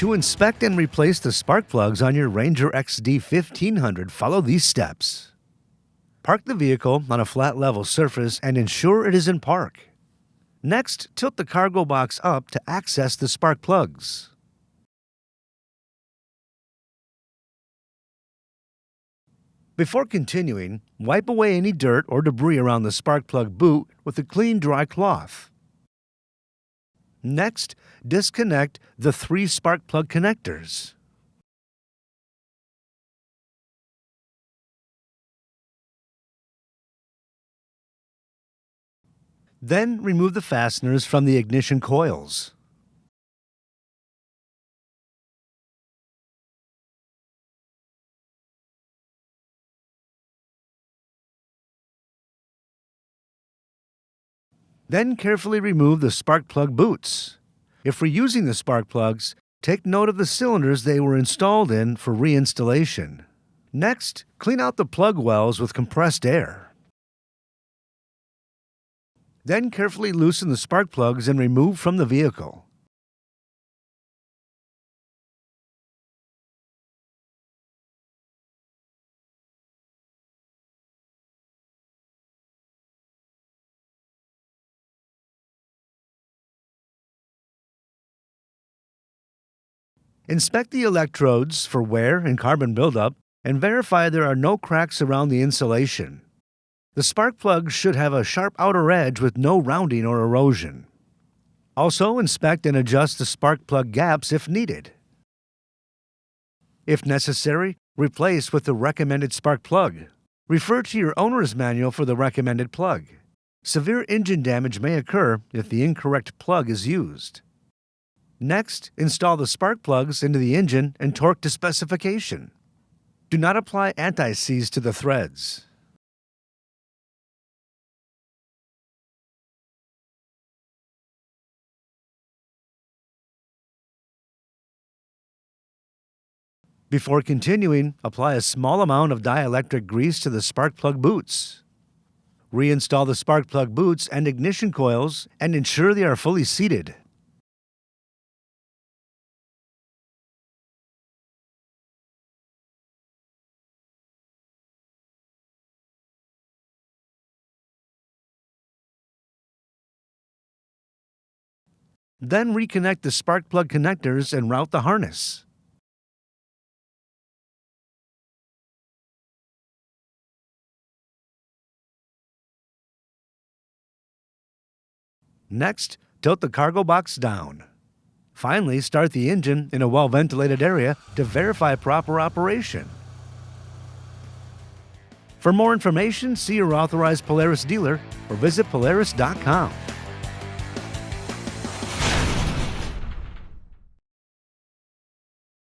To inspect and replace the spark plugs on your Ranger XD 1500, follow these steps. Park the vehicle on a flat level surface and ensure it is in park. Next, tilt the cargo box up to access the spark plugs. Before continuing, wipe away any dirt or debris around the spark plug boot with a clean, dry cloth. Next, disconnect the 3 spark plug connectors. Then remove the fasteners from the ignition coils. Then carefully remove the spark plug boots. If reusing the spark plugs, take note of the cylinders they were installed in for reinstallation. Next, clean out the plug wells with compressed air. Then carefully loosen the spark plugs and remove from the vehicle. Inspect the electrodes for wear and carbon buildup and verify there are no cracks around the insulation. The spark plug should have a sharp outer edge with no rounding or erosion. Also, inspect and adjust the spark plug gaps if needed. If necessary, replace with the recommended spark plug. Refer to your owner's manual for the recommended plug. Severe engine damage may occur if the incorrect plug is used. Next, install the spark plugs into the engine and torque to specification. Do not apply anti-seize to the threads. Before continuing, apply a small amount of dielectric grease to the spark plug boots. Reinstall the spark plug boots and ignition coils and ensure they are fully seated. Then reconnect the spark plug connectors and route the harness. Next, tilt the cargo box down. Finally, start the engine in a well-ventilated area to verify proper operation. For more information, see your authorized Polaris dealer or visit Polaris.com.